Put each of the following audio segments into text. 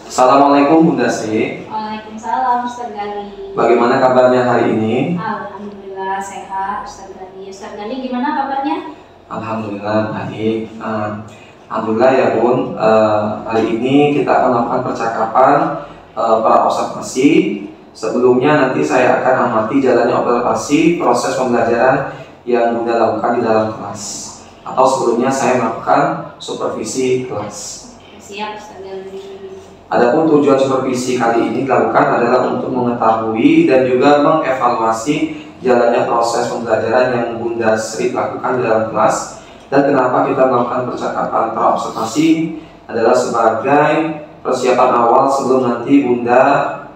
Assalamualaikum Bunda Sri. Waalaikumsalam Ustaz Gali. Bagaimana kabarnya hari ini? Alhamdulillah sehat Ustaz Gali. Ustaz Gali gimana kabarnya? Alhamdulillah baik. Alhamdulillah ya Bun. Hari ini kita akan melakukan percakapan pra-observasi. Sebelumnya nanti saya akan amati jalannya observasi proses pembelajaran yang Bunda lakukan di dalam kelas. Atau sebelumnya saya melakukan supervisi kelas. Siap Ustaz Gali. Adapun tujuan supervisi kali ini dilakukan adalah untuk mengetahui dan juga mengevaluasi jalannya proses pembelajaran yang Bunda Sri lakukan di dalam kelas. Dan kenapa kita melakukan percakapan pra-observasi adalah sebagai persiapan awal sebelum nanti Bunda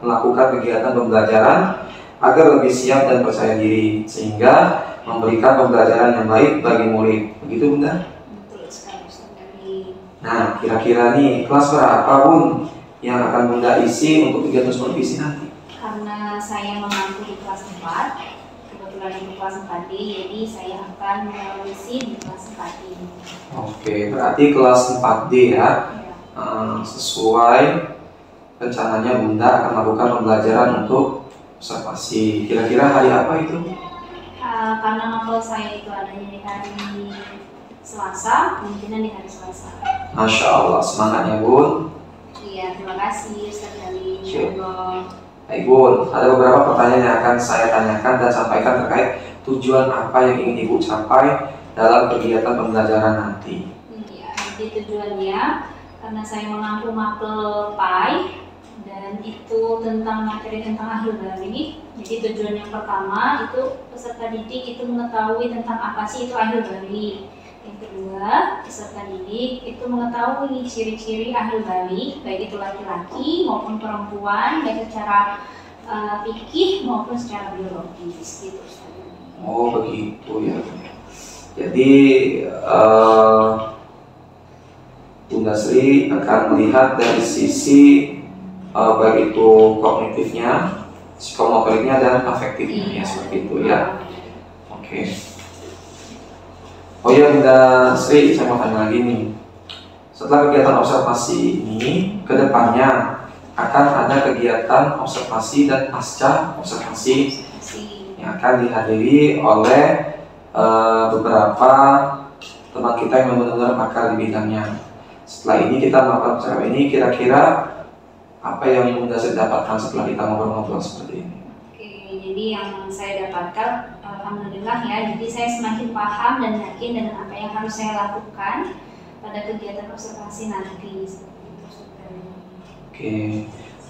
melakukan kegiatan pembelajaran agar lebih siap dan percaya diri sehingga memberikan pembelajaran yang baik bagi murid. Begitu Bunda? Betul sekali Ustaz Gali. Nah, kira-kira nih kelas berapa Bun yang akan Bunda isi untuk kegiatan supervisi nanti? Karena saya mengaku di kelas 4, kebetulan itu kelas 4D, jadi saya akan mengisi di kelas 4D. Oke, berarti kelas 4D ya. Sesuai rencananya Bunda akan melakukan pembelajaran untuk observasi. Kira-kira hari apa itu? Karena mapel saya itu adanya di hari Selasa, kemungkinan di hari Selasa. Masya Allah, semangat ya Bun. Iya, terima kasih Ustaz Gali. Insyaallah. Baik Bun, ada beberapa pertanyaan yang akan saya tanyakan dan sampaikan terkait tujuan apa yang ingin Ibu capai dalam kegiatan pembelajaran nanti. Iya, jadi tujuannya karena saya mengampu mapel PAI dan itu tentang materi tentang akhir balik. Jadi tujuan yang pertama itu peserta didik itu mengetahui tentang apa sih itu akhir balik. Yang kedua, peserta didik itu mengetahui ciri-ciri akhir balik, baik itu laki-laki maupun perempuan, baik secara fikih maupun secara biologis gitu. Oh begitu ya. Jadi Bunda Sri akan melihat dari sisi baik itu kognitifnya, psikomotoriknya dan afektifnya ya, seperti itu ya. Oke. Oh ya Bunda Sri, saya mau tanya lagi nih. Setelah kegiatan observasi ini, kedepannya akan ada kegiatan observasi dan pasca observasi yang akan dihadiri oleh beberapa teman kita yang benar-benar pakar di bidangnya. Setelah ini kita melakukan observasi ini, kira-kira apa yang Bunda Sri dapatkan setelah kita ngobrol-ngobrol seperti ini? Jadi yang saya dapatkan, alhamdulillah ya, jadi saya semakin paham dan yakin dengan apa yang harus saya lakukan pada kegiatan observasi nanti. Oke,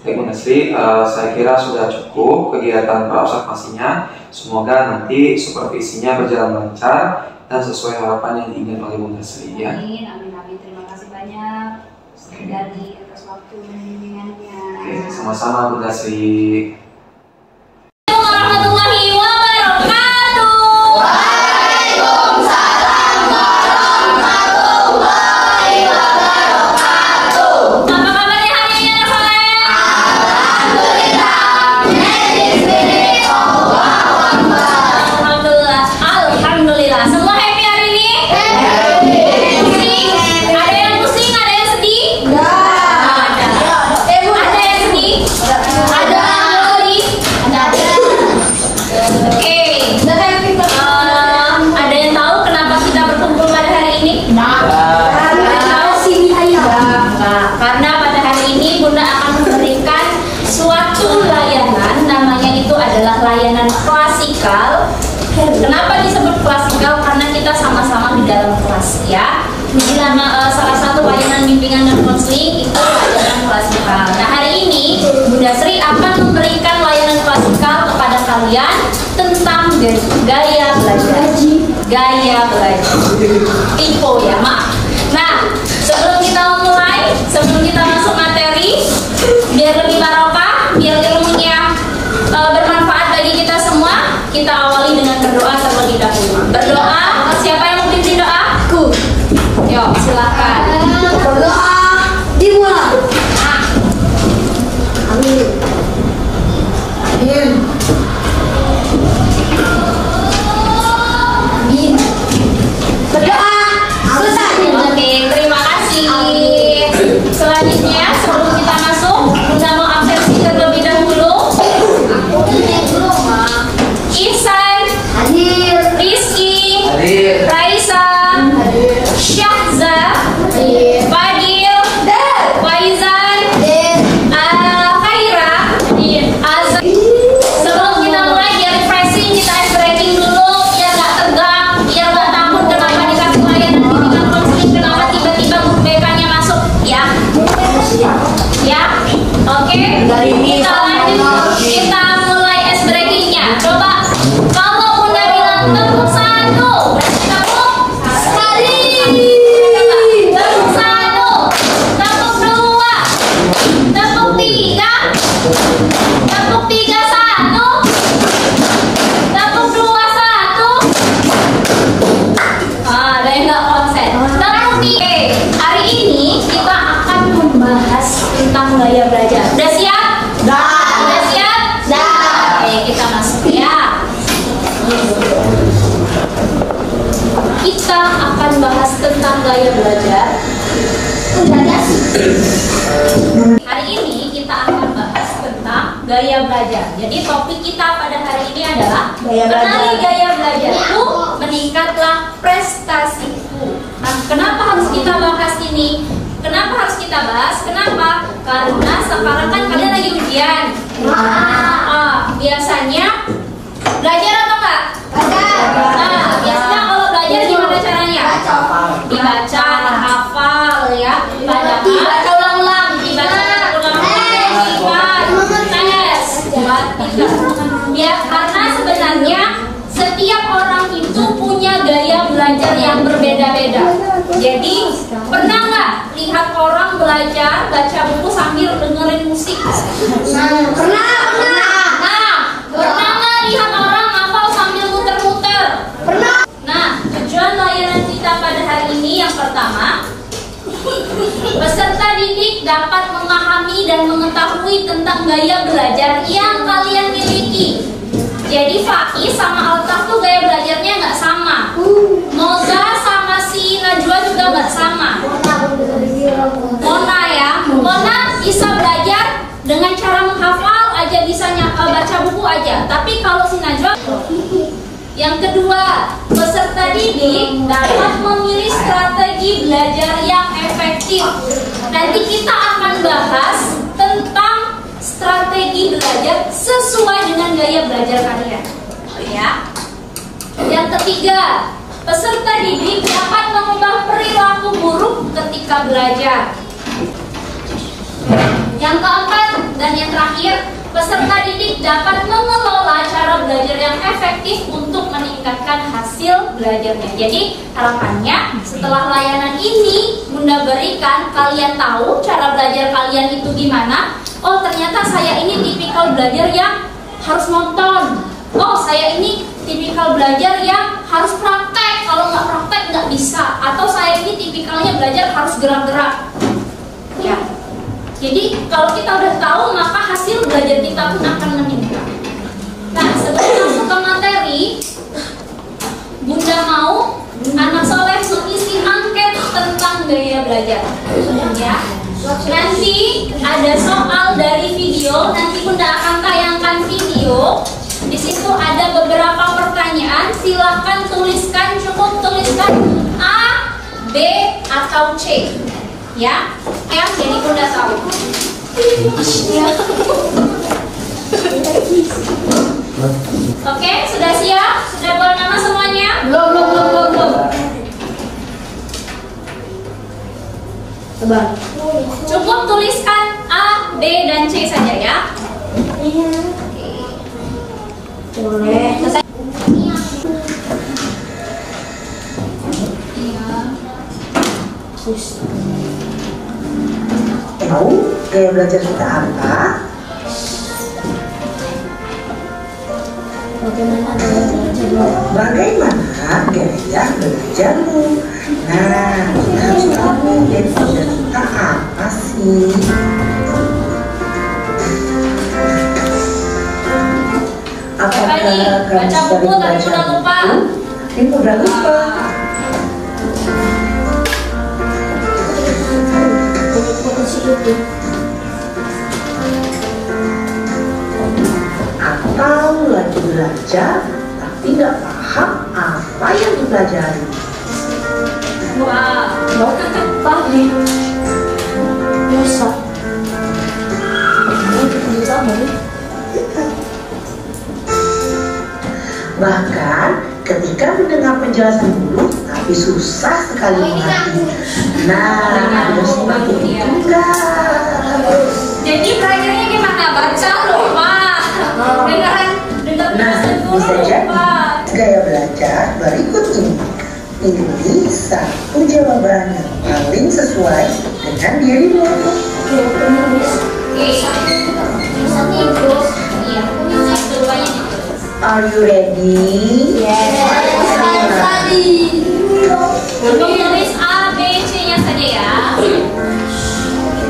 baik Bunda Sri, saya kira sudah cukup kegiatan pra-observasinya. Semoga nanti supervisinya berjalan lancar dan sesuai harapan yang diinginkan oleh Bunda Sri ya. Amin, amin, amin. Terima kasih banyak dari atas waktu dan bimbingannya. Oke, sama-sama Bunda Sri. Warahmatullahi wabarakatuh. Waalaikumsalam warahmatullahi wabarakatuh. Apa kabarnya hari ini anak soleh? Alhamdulillah. Alhamdulillah. Alhamdulillah. Semua happy hari ini? Happy. Ada yang pusing? Ada yang sedih? Ada. Ada yang sedih? Ada. Ada yang tahu kenapa kita berkumpul pada hari ini? Karena pada hari ini Bunda akan memberikan suatu layanan, namanya itu adalah layanan klasikal. Kenapa disebut klasikal? Karena kita sama-sama di dalam kelas ya. Jadi salah satu layanan bimbingan dan konseling itu layanan klasikal. Nah hari ini Bunda Sri akan memberikan layanan klasikal kepada kalian tentang gaya belajar. Gaya belajar. Info ya, maaf. Nah, sebelum kita mulai, sebelum kita masuk materi, biar lebih barokah, biar ilmunya bermanfaat bagi kita semua, kita awali dengan berdoa terlebih dahulu. Berdoa, siapa yang mau pimpin doa? Aku. Yuk, silakan. Berdoa dimulai. Amin. Amin. Amin. Berdoa. Oke, kita lanjut. Kita mulai ice breakingnya. Coba, kalau Bunda bilang tepuk 1, berarti tepuk sekali. Tepuk 1, tepuk 2, tepuk 3, tepuk 3 1, tepuk 2 1. Ada yang nggak konsen. Tepuk 3. Hari ini kita akan membahas tentang gaya belajar. Udah siap? Udah siap? Oke, kita masuk ya. Kita akan bahas tentang gaya belajar. Hari ini kita akan bahas tentang gaya belajar. Jadi topik kita pada hari ini adalah kenali gaya belajarku, meningkatlah prestasiku. Nah, kenapa harus kita bahas ini? Kenapa harus kita bahas? Kenapa? Karena sekarang kan kalian lagi ujian. Biasanya belajar apa enggak? Nah, biasanya kalau belajar gimana caranya? Dibaca, dihafal ya. Dibaca ulang-ulang, dibaca ulang-ulang, tes, buat ya, karena sebenarnya setiap orang itu punya gaya belajar yang berbeda-beda. Jadi pernah nggak lihat orang belajar baca buku sambil dengerin musik? Pernah. Pernah nggak lihat orang hafal sambil muter-muter? Pernah. Nah, tujuan layanan kita pada hari ini yang pertama, peserta didik dapat memahami dan mengetahui tentang gaya belajar yang kalian miliki. Jadi Faiz sama Altaf tuh gaya belajarnya nggak sama. Moza sama si Najwa juga nggak sama. Mona ya, Mona bisa belajar dengan cara menghafal aja, bisa baca buku aja. Tapi kalau si Najwa, yang kedua, peserta didik dapat memilih strategi belajar yang efektif. Nanti kita akan bahas tentang strategi belajar sesuai dengan gaya belajar kalian. Ya. Yang ketiga, peserta didik dapat mengubah perilaku buruk ketika belajar. Yang keempat dan yang terakhir, peserta didik dapat mengelola cara belajar yang efektif untuk meningkatkan hasil belajarnya. Jadi harapannya setelah layanan ini Bunda berikan, kalian tahu cara belajar kalian itu gimana. Oh, ternyata saya ini tipikal belajar yang harus nonton. Oh, saya ini tipikal belajar yang harus praktek. Kalau nggak praktek nggak bisa. Atau saya ini tipikalnya belajar harus gerak-gerak. Ya. Jadi kalau kita udah tahu, maka hasil belajar kita pun akan meningkat. Nah, sebelum masuk ke materi, Bunda mau anak soleh mengisi angket tentang gaya belajar. Ya. Nanti ada soal dari video, nanti Bunda akan tayangkan video. Di situ ada beberapa pertanyaan, silakan tuliskan, cukup tuliskan A, B, atau C. Ya, jadi Bunda tahu. Oke, sudah siap? Sudah buat nama semuanya? Belum. Cukup tuliskan A, B, dan C saja ya. Boleh. Tahu gaya belajar kita apa? Bagaimana gaya belajarmu? Nah, kita harus tahu gaya belajar kita apa sih? Apakah kamu sering belajar buku? Ini udah lupa. Atau lagi belajar tapi nggak paham apa yang dipelajari. Wow, Paham. Bisa. Bahkan ketika mendengar penjelasan guru tapi susah sekali mengerti. Nah, ada seperti itu enggak? jadi belajarnya Pilih satu jawaban yang paling sesuai dengan dirimu. Are you ready? Tulis A, B, C-nya saja ya.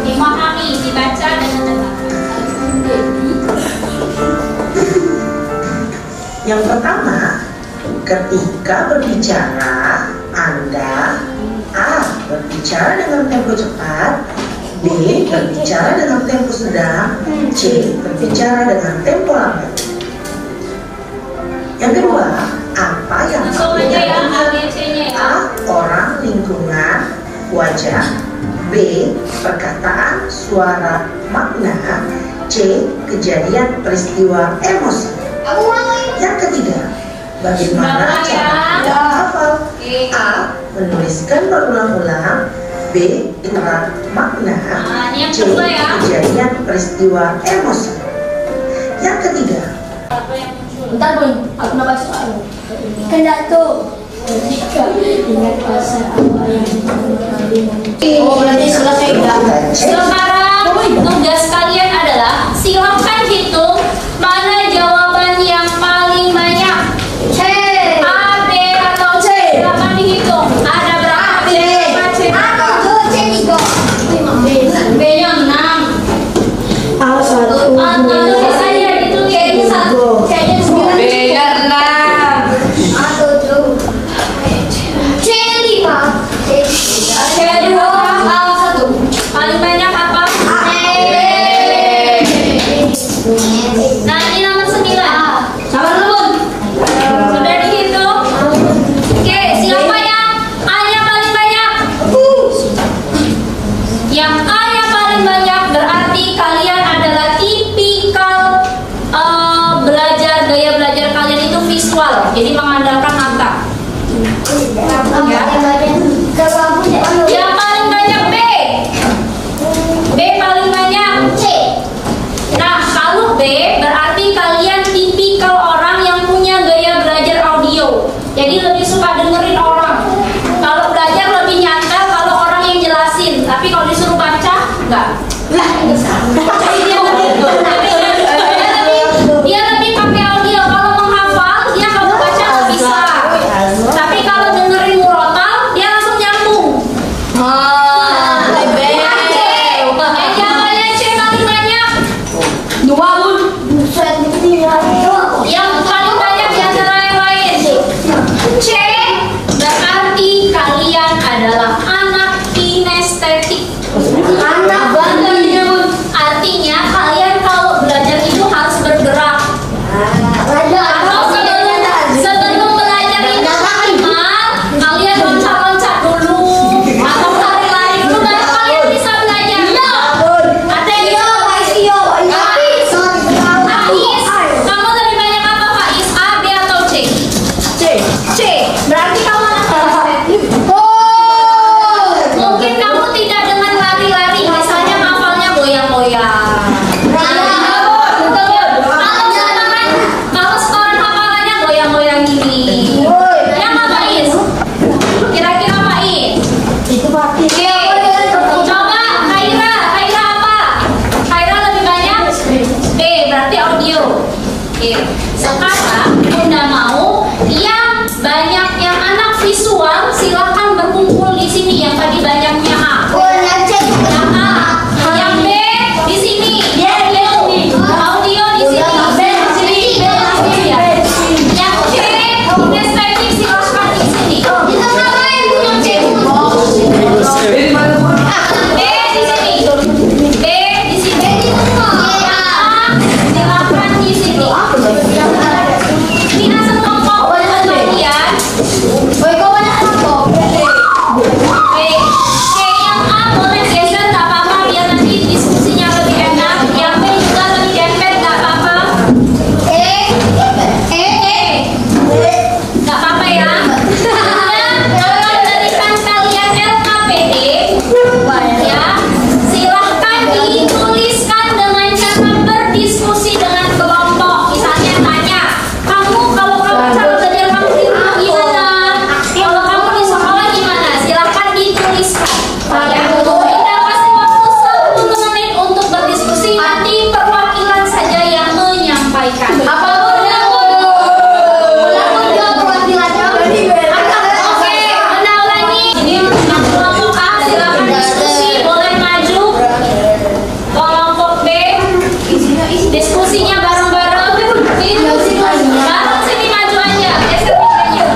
Dimahami, dibaca dan ditebak. Yang pertama, ketika berbicara, Anda A. berbicara dengan tempo cepat, B. berbicara dengan tempo sedang, C. berbicara dengan tempo lambat. Yang kedua, apa yang Langsung paling aja ya, A, terlihat? B, C-nya ya. A. Orang, lingkungan, wajah. B. Perkataan, suara, makna. C. Kejadian, peristiwa, emosi. Yang ketiga, bagaimana Berapa ya? cara menghafal? Oke. A. Menuliskan berulang-ulang. B. Menerap makna. Nah, ini yang C. kedua ya. Kejadian, peristiwa, emosi. Yang ketiga, Apa yang muncul? Bentar Bun, aku nambah soal. Kendatu. Ketika ingat pasal apa yang oh berarti selesai udah. Sekarang tugas kalian adalah silakan hitung mana jawaban yang paling banyak. C. A, B atau C. Silakan dihitung. Ada berapa B? Berapa C? B-nya 6. A satu. Tulis saja ditulis. C-nya 9. B-nya C-nya berapa? Paling banyak apa? Nah, ini nomor 9. Sabar dulu Bun. Sudah dihitung? Oke, siapa yang A-nya paling banyak? Yang A-nya paling banyak berarti kalian adalah tipikal gaya belajar kalian itu visual, jadi mengandalkan mata. Yang paling banyak B. B paling banyak. C. Nah, kalau B berarti kalian tipikal orang yang punya gaya belajar audio. Jadi lebih suka dengerin orang. Kalau belajar lebih nyantel kalau orang yang jelasin. Tapi kalau disuruh baca, enggak. Jadi dia lebih pakai audio. Kalau menghafal, dia kalau baca nggak bisa. Tapi kalau dengerin murotal, dia langsung nyambung. Jawabannya C paling banyak. Yang paling banyak di antara yang lain. C berarti kalian adalah anak kinestetik. Artinya kursinya bareng-bareng. Bareng sini maju aja. Geser mejanya.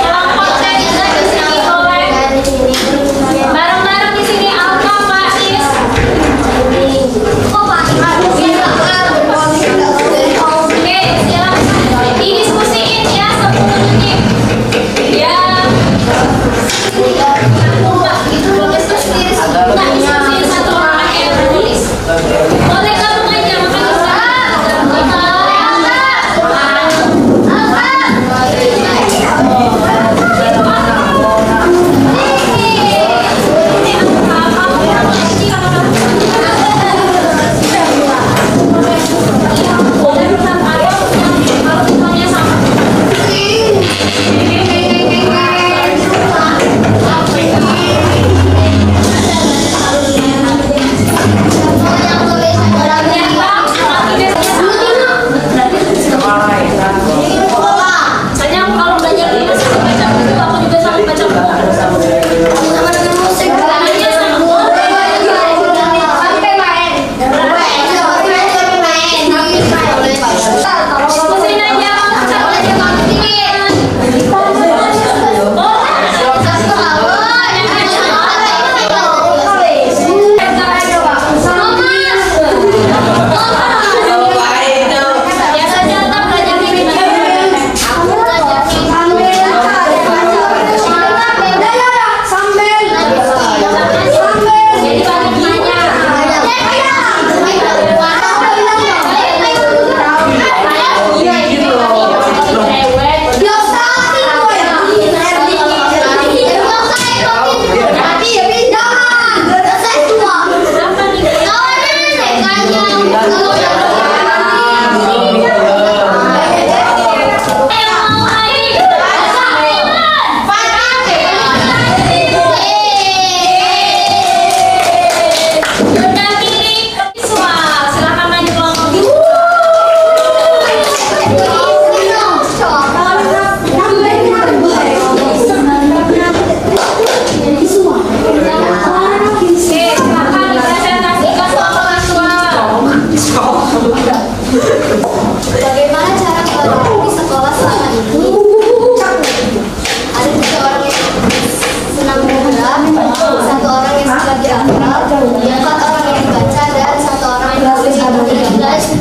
Yang konten kita di sini boleh. Bareng-bareng di sini Alka, Pak Is. Oke, silakan didiskusiin ya 10 detik. Ya. Nah, diskusiin satu orang aja yang menulis. Boleh gabung aja, makanya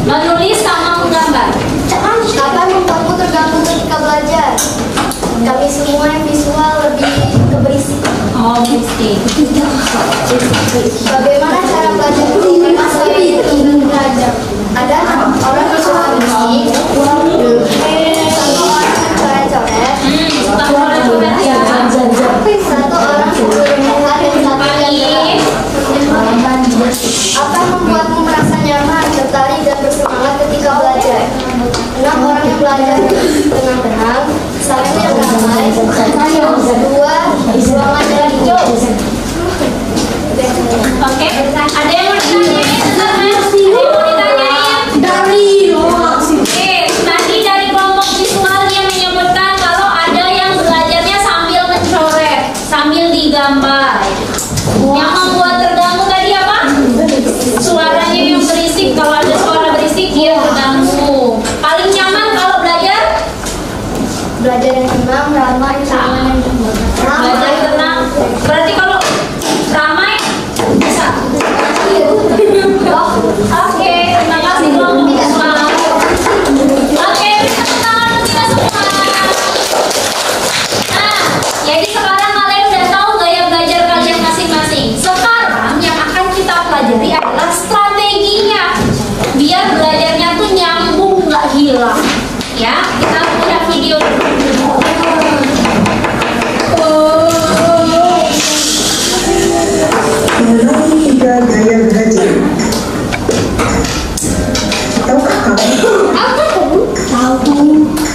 menulis sama menggambar. Apa yang membuatmu terganggu ketika belajar? Kami semua yang visual lebih ke berisik. Oh, berisik. Bagaimana cara belajar ketika masalah itu belajar? Ada orang visual berisik, satu orang coret-coret, Suka coret-coret ya. satu orang berlebihan dan satu yang apa yang membuatmu merasa nyaman, tertarik dan bersemangat ketika belajar? 6 orang yang belajar tenang-tenang, satu yang ramai, 2 ruangan yang hijau. Oke, ada yang mau ditanyain? Ada yang mau ditanyain? Oke, tadi dari kelompok visual dia menyebutkan kalau ada yang belajarnya sambil mencoret, sambil digambar. Yang membuat terganggu tadi apa? Suaranya yang berisik. Kalau ada suara berisik dia terganggu. Paling nyaman kalau belajar? Belajar yang tenang, ramai, Belajar tenang. Berarti kalau ramai bisa. Oke, terima kasih kelompok visual. Oke, tepuk tangan untuk kita semua. Nah, jadi sekarang kalian udah tahu gaya belajar kalian masing-masing. Sekarang yang akan kita pelajari adalah strateginya, biar belajarnya tuh nyambung, nggak hilang. Ya, kita lihat video dulu. Mengenai 3 gaya belajar. Tahukah kamu? Tahu.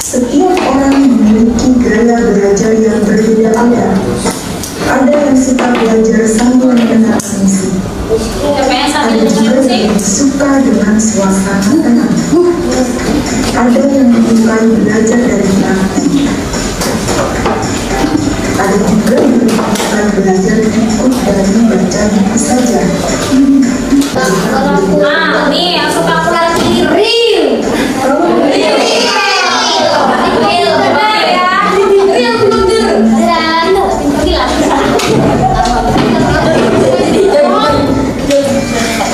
Setiap orang memiliki gaya belajar yang berbeda-beda. Ada yang suka belajar sambil mendengar musik. Siapa yang sambil Ada dengar juga musik? yang suka dengan suasana tenang. Ada yang menyukai belajar dari praktik. Ada juga yang menyukai belajar ikut dari baca buku saja. Nih yang suka pelajari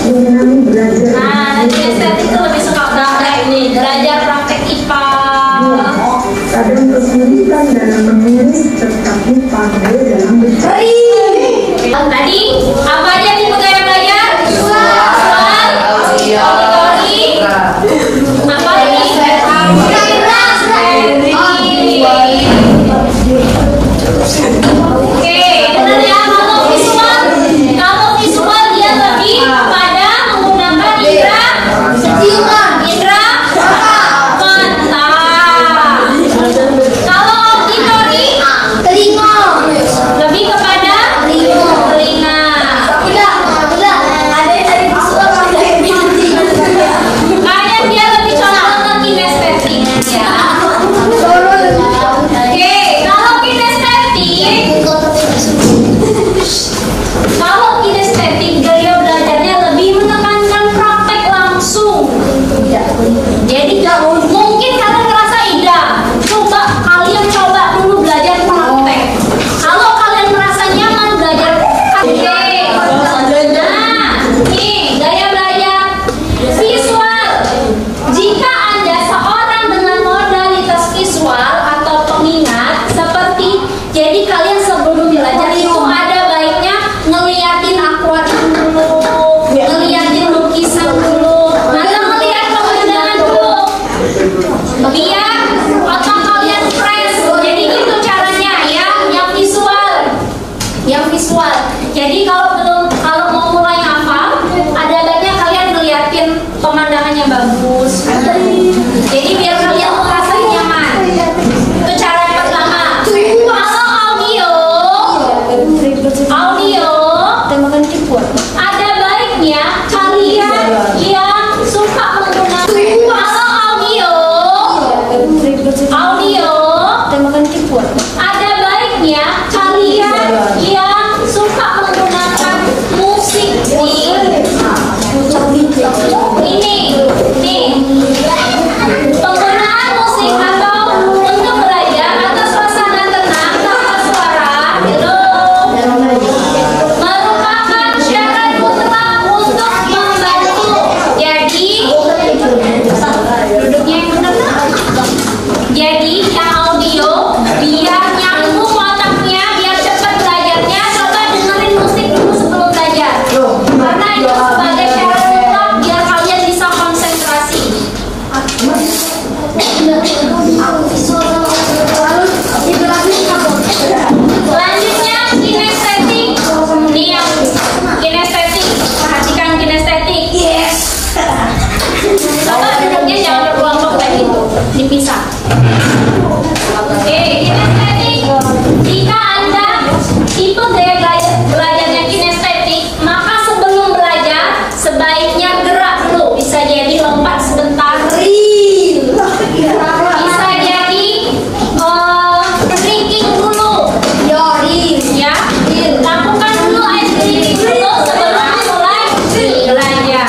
mengenali belajar. Nah, kinestetik itu lebih suka praktek nih, belajar praktek IPA. Kadang kesulitan dalam menulis tetapi pandai dalam berbicara. Tadi apa aja tipe gaya belajar? Visual, teori, apa lagi? Oke, benar ya. Kalau visual dia lebih pada menggunakan indera mata. Kalau auditori lebih kepada telinga. Kayaknya dia lebih condong ke kinestetik ya. Oke, kalau kinestetik gaya belajarnya lebih menekankan praktek langsung. Jadi mungkin kalian ngerasa indah, kalian coba dulu belajar praktek. Kalau kalian merasa nyaman belajar praktek, nah nih gaya belajar visual. Jika Anda seorang dengan modalitas visual atau pengingat seperti, jadi kalian sebelum belajar itu ada baiknya ngeliatin akuarium dulu, ngeliatin lukisan dulu, atau ngeliat pemandangan dulu, biar otak kalian fresh. Jadi gitu caranya ya, yang visual. Jadi kalau mau mulai hafal, ada baiknya kalian ngeliatin pemandangannya bagus. Jadi biar kalian merasa nyaman. Itu cara yang pertama. Kalau audio ada baiknya kalian yang suka menggunakan ada baiknya kalian yang suka menggunakan musik ini penggunaan musik atau untuk belajar atau suasana tenang tanpa suara merupakan syarat mutlak untuk membantu. Jadi duduknya yang benar. Jadi yang audio biar nyambung otaknya, biar cepat belajarnya. Coba dengerin musik dulu sebelum belajar, karena itu sebagai syarat mutlak biar kalian bisa konsentrasi. Selanjutnya kinestetik. Ini yang kinestetik, perhatikan kinestetik. Coba duduknya jangan berkelompok kayak gitu, dipisah. Oke, kinestetik. Jika Anda tipe gaya belajarnya kinestetik, maka sebelum belajar sebaiknya gerak dulu. Bisa jadi lompat sebentar, bisa jadi thinking dulu, ya. Lakukan dulu ice breathing dulu sebelum mulai belajar.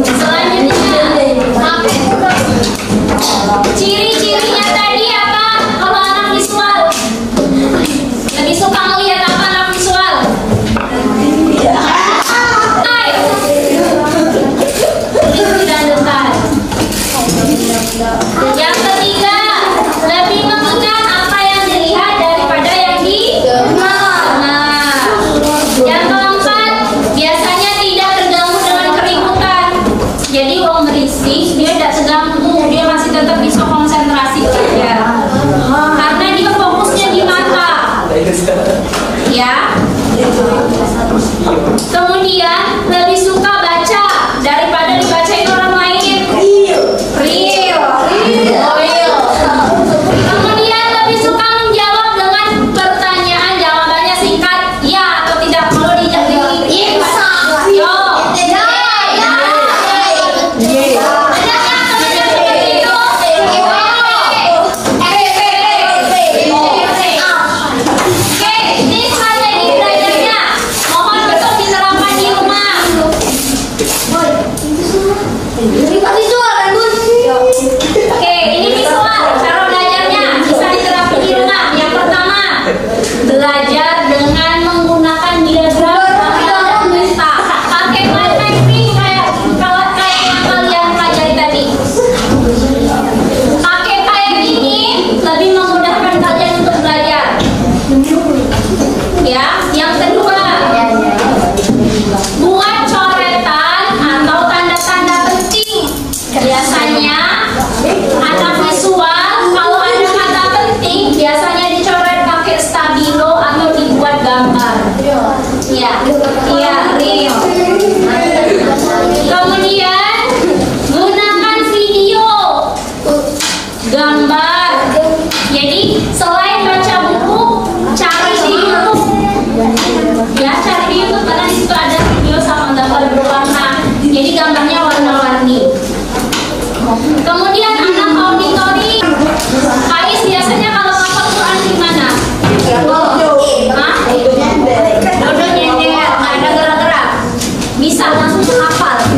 Selanjutnya, ciri-cirinya tadi apa? Kalau anak visual lebih suka melihat apa anak visual?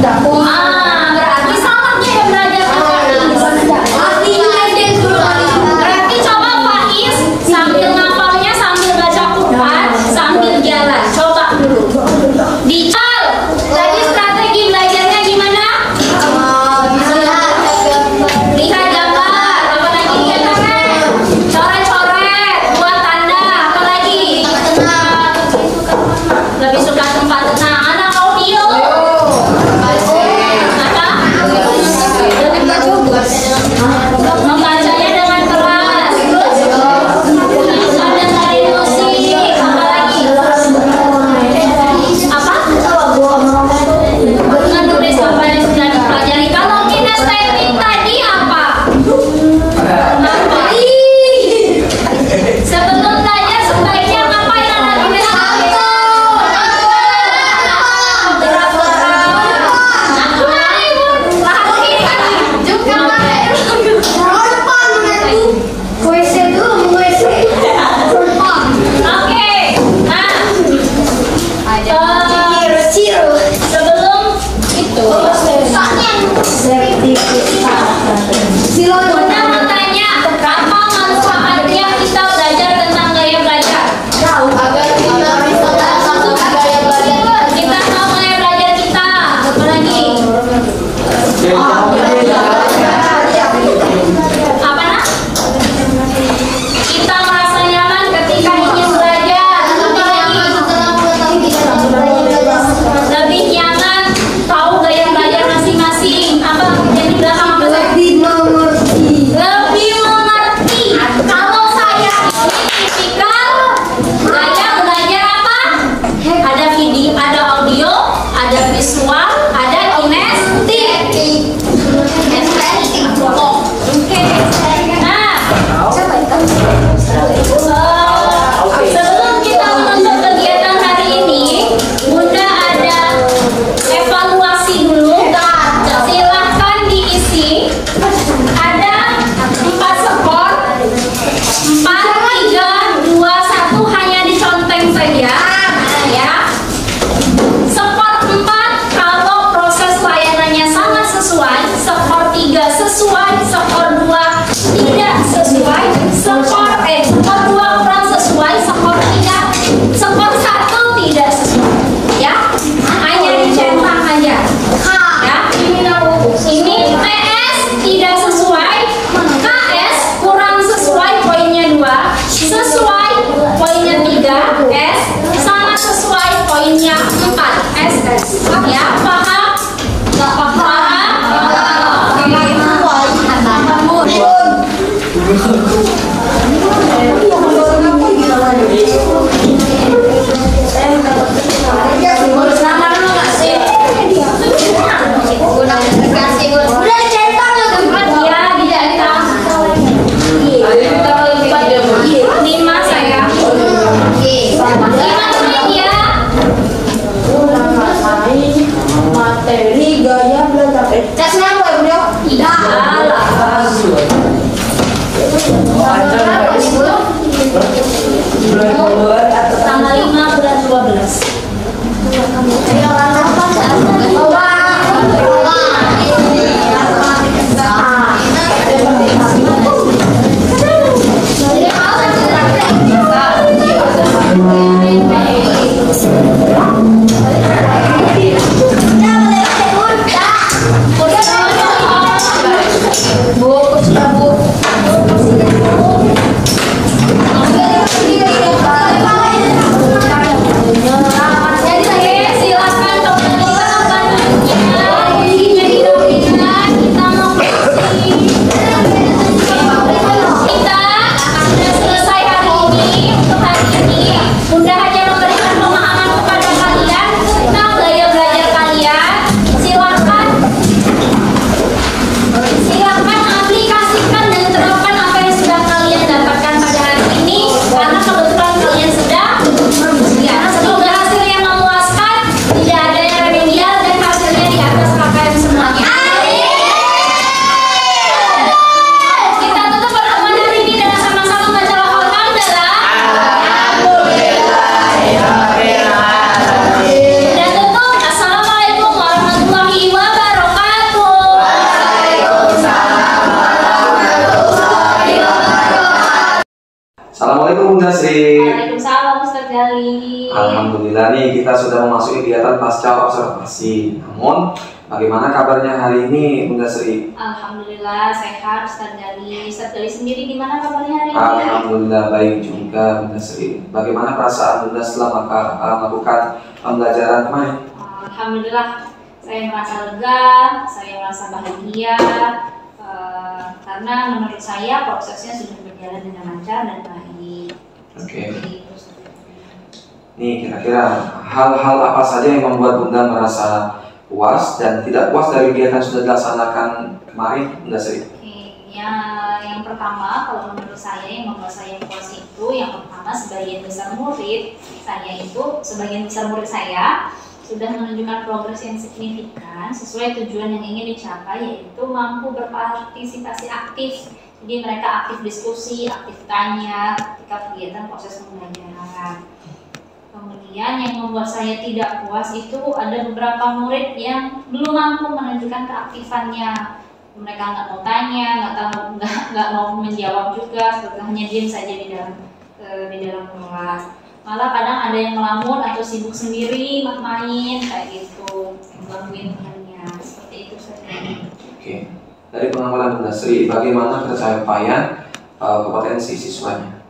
berarti salahnya yang belajar berarti coba Faiz sambil ngapalnya, sambil baca Quran, sambil jalan. Coba dulu. Dical, tadi strategi belajarnya gimana? Lihat gambar, apalagi lihat tangan, coret-coret, buat tanda, apalagi lebih suka tempat tenang. Anak audio. Bunda Sri. Waalaikumsalam Ustaz Gali. Alhamdulillah nih kita sudah memasuki kegiatan pasca observasi. Namun bagaimana kabarnya hari ini Bunda Sri? Alhamdulillah sehat Ustaz Gali. Ustaz Gali sendiri gimana kabarnya hari ini? Alhamdulillah baik juga Bunda Sri. Bagaimana perasaan Bunda setelah melakukan pembelajaran kemarin? Alhamdulillah saya merasa lega, saya merasa bahagia karena menurut saya prosesnya sudah berjalan dengan lancar dan baik. Oke. Nih kira-kira hal-hal apa saja yang membuat Bunda merasa puas dan tidak puas dari kegiatan yang sudah dilaksanakan kemarin, Bunda Sri? Oke, yang pertama kalau menurut saya yang membuat saya puas itu yang pertama sebagian besar murid saya sudah menunjukkan progres yang signifikan sesuai tujuan yang ingin dicapai, yaitu mampu berpartisipasi aktif. Jadi mereka aktif diskusi, aktif tanya ketika kegiatan proses pembelajaran. Kemudian yang membuat saya tidak puas itu ada beberapa murid yang belum mampu menunjukkan keaktifannya. Mereka nggak mau tanya, nggak mau menjawab juga, seperti hanya diam saja di dalam kelas. Malah kadang ada yang melamun atau sibuk sendiri main kayak gitu, gangguin temannya, seperti itu saja. Oke. Dari pengamalan Bunda Sri, bagaimana pencapaian kompetensi siswanya?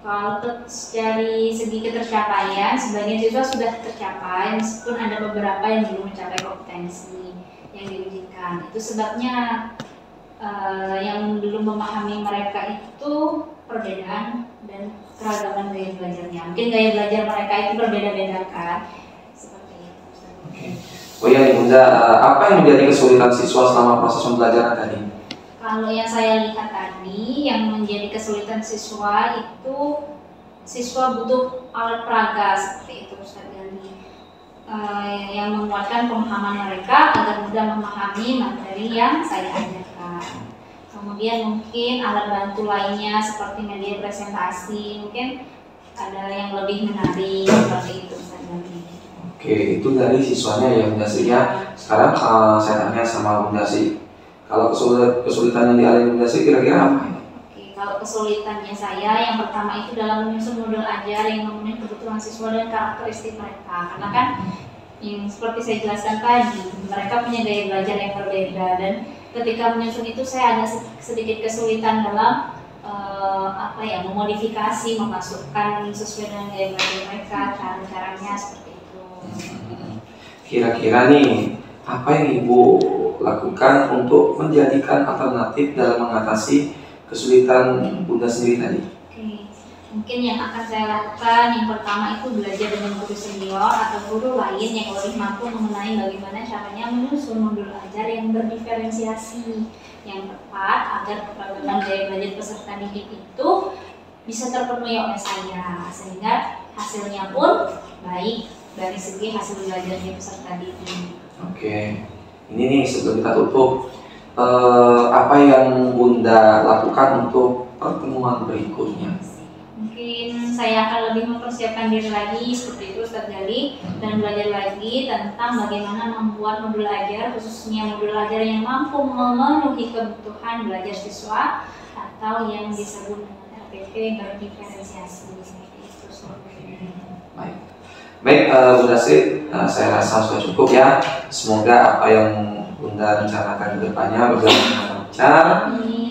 Kalau dari segi ketercapaian, sebagian siswa sudah tercapai, meskipun ada beberapa yang belum mencapai kompetensi yang diujikan. Itu sebabnya yang belum memahami mereka itu perbedaan dan keragaman gaya belajarnya. Mungkin gaya belajar mereka itu berbeda-beda kan, seperti itu. Oke. Oh ya Bunda, apa yang menjadi kesulitan siswa selama proses pembelajaran tadi? Kalau yang saya lihat tadi, yang menjadi kesulitan siswa itu siswa butuh alat peraga seperti itu Ustaz Gali, yang menguatkan pemahaman mereka agar mudah memahami materi yang saya ajarkan. Kemudian mungkin alat bantu lainnya seperti media presentasi, mungkin ada yang lebih menarik seperti itu Ustaz Gali. Oke, itu dari siswanya ya Bunda Sri ya. Sekarang saya tanya sama Bunda Sri. Kalau kesulitan yang dialami Bunda Sri kira-kira apa? Oke, kalau kesulitannya saya yang pertama itu dalam menyusun modul ajar yang memenuhi kebutuhan siswa dan karakteristik mereka. Karena kan yang seperti saya jelaskan tadi, mereka punya gaya belajar yang berbeda dan ketika menyusun itu saya ada sedikit kesulitan dalam memodifikasi, memasukkan sesuai dengan gaya belajar mereka, cara-caranya seperti itu. Kira-kira nih, apa yang Ibu lakukan untuk menjadikan alternatif dalam mengatasi kesulitan Bunda sendiri tadi? Oke, mungkin yang akan saya lakukan yang pertama itu belajar dengan guru senior atau guru lain yang lebih mampu mengenai bagaimana caranya menyusun modul ajar yang berdiferensiasi yang tepat agar keragaman gaya belajar peserta didik itu bisa terpenuhi oleh saya, sehingga hasilnya pun baik dari segi hasil belajarnya peserta didik. Oke, ini nih sebelum kita tutup, apa yang Bunda lakukan untuk pertemuan berikutnya? Mungkin saya akan lebih mempersiapkan diri lagi seperti itu Ustaz Gali dan belajar lagi tentang bagaimana membuat modul ajar, khususnya modul ajar yang mampu memenuhi kebutuhan belajar siswa atau yang disebut dengan RPP berdiferensiasi seperti itu. Baik, Bunda Sri, saya rasa sudah cukup ya. Semoga apa yang Bunda rencanakan ke depannya berjalan dengan lancar.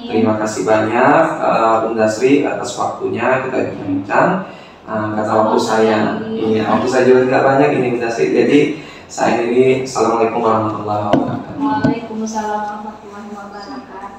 Terima kasih banyak Bunda Sri atas waktunya kita bincang. Karena waktu saya juga tidak banyak ini Bunda Sri. Jadi saya ini Assalamualaikum warahmatullahi wabarakatuh. Waalaikumsalam warahmatullahi wabarakatuh.